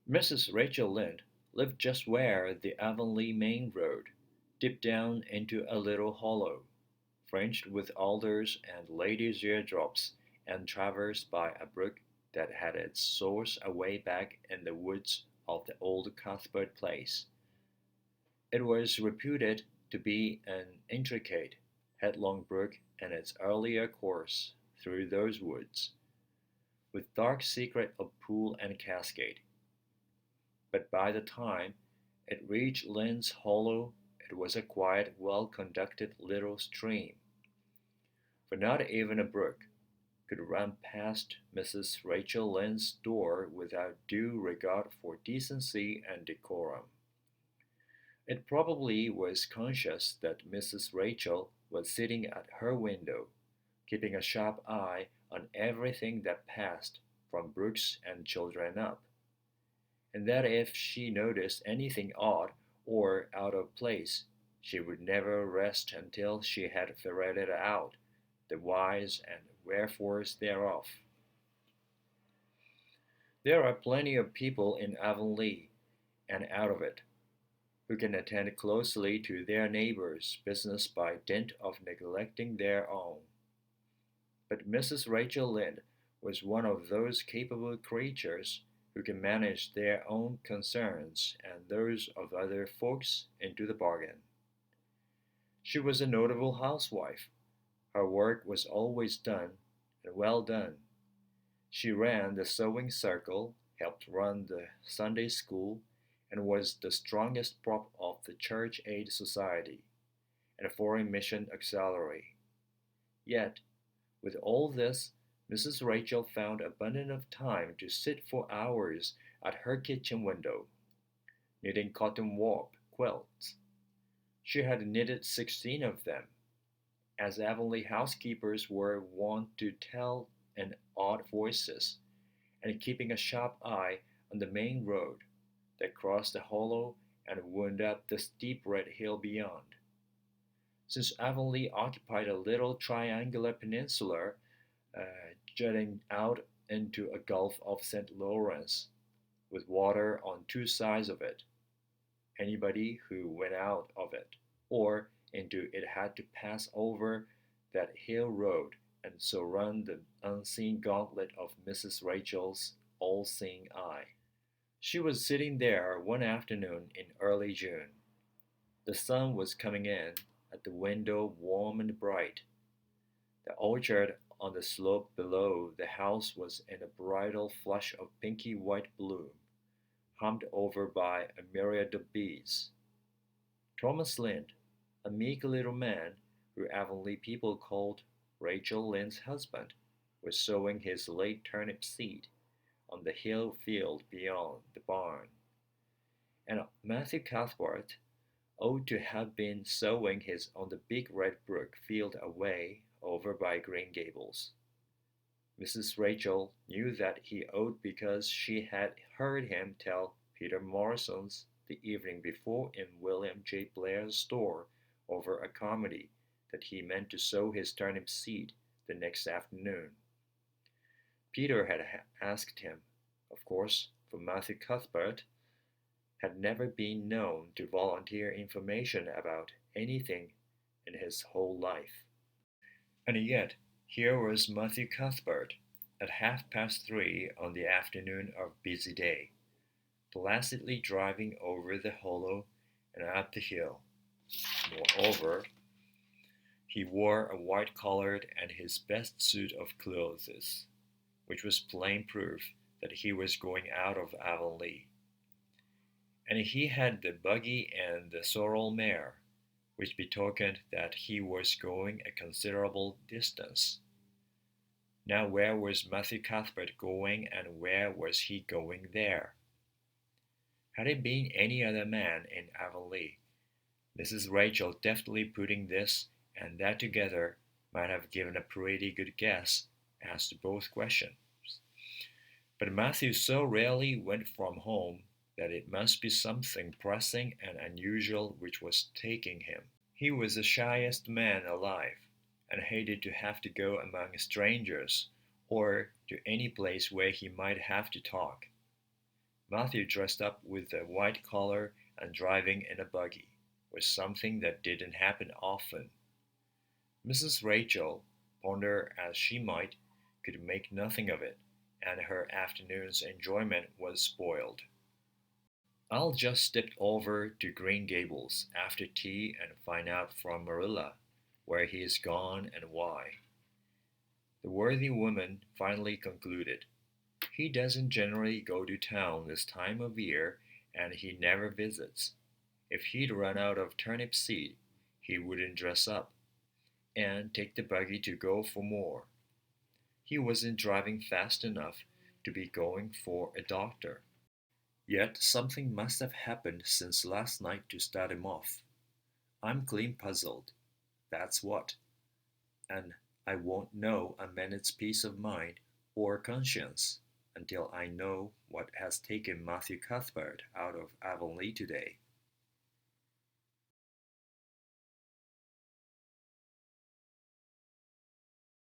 Mrs. Rachel Lynde lived just where the Avonlea main road dipped down into a little hollow, fringed with alders and ladies' eardrops, and traversed by a brook that had its source away back in the woods of the old Cuthbert place. It was reputed to be an intricate, headlong brook in its earlier course through those woods, with dark secret of pool and cascade. But by the time it reached Lynn's Hollow, it was a quiet, well-conducted little stream, for not even a brook could run past Mrs. Rachel Lynde's door without due regard for decency and decorum. It probably was conscious that Mrs. Rachel was sitting at her window, keeping a sharp eye on everything that passed from Brooks and children up, and that if she noticed anything odd or out of place, she would never rest until she had ferreted out the whys and wherefores thereof. There are plenty of people in Avonlea and out of it who can attend closely to their neighbors' business by dint of neglecting their own. But Mrs. Rachel Lynde was one of those capable creatures who can manage their own concerns and those of other folks into the bargain. She was a notable housewife. Her work was always done, and well done. She ran the sewing circle, helped run the Sunday school, and was the strongest prop of the Church Aid Society and Foreign Mission Auxiliary. Yet, with all this, Mrs. Rachel found abundant of time to sit for hours at her kitchen window, knitting cotton warp quilts. She had knitted 16 of them, as Avonlea housekeepers were wont to tell in odd voices, and keeping a sharp eye on the main road that crossed the hollow and wound up the steep red hill beyond. Since Avonlea occupied a little triangular peninsula jutting out into a gulf of St. Lawrence, with water on two sides of it, anybody who went out of it or into it had to pass over that hill road and so run the unseen gauntlet of Mrs. Rachel's all-seeing eye. She was sitting there one afternoon in early June. The sun was coming in at the window warm and bright. The orchard on the slope below the house was in a bridal flush of pinky white bloom, hummed over by a myriad of bees. Thomas Lynde, a meek little man who Avonlea people called Rachel Lynde's husband, was sowing his late turnip seed on the hill field beyond the barn, and Matthew Cuthbert ought to have been sowing his on the big red brook field away over by Green Gables. Mrs. Rachel knew that he ought because she had heard him tell Peter Morrison's the evening before in William J. Blair's store over a comedy that he meant to sow his turnip seed the next afternoon. Peter had asked him, of course, for Matthew Cuthbert had never been known to volunteer information about anything in his whole life. And yet, here was Matthew Cuthbert at 3:30 on the afternoon of a busy day, placidly driving over the hollow and up the hill. Moreover, he wore a white collar and his best suit of clothes, which was plain proof that he was going out of Avonlea. And he had the buggy and the sorrel mare, which betokened that he was going a considerable distance. Now where was Matthew Cuthbert going, and where was he going there? Had it been any other man in Avonlea, Mrs. Rachel deftly putting this and that together might have given a pretty good guess as to both questions. But Matthew so rarely went from home that it must be something pressing and unusual which was taking him. He was the shyest man alive, and hated to have to go among strangers, or to any place where he might have to talk. Matthew dressed up with a white collar and driving in a buggy was something that didn't happen often. Mrs. Rachel, ponder as she might, could make nothing of it, and her afternoon's enjoyment was spoiled. I'll just step over to Green Gables after tea and find out from Marilla where he is gone and why. The worthy woman finally concluded. He doesn't generally go to town this time of year, and he never visits. If he'd run out of turnip seed, he wouldn't dress up, and take the buggy to go for more. He wasn't driving fast enough to be going for a doctor. Yet something must have happened since last night to start him off. I'm clean puzzled, that's what. And I won't know a minute's peace of mind or conscience until I know what has taken Matthew Cuthbert out of Avonlea today.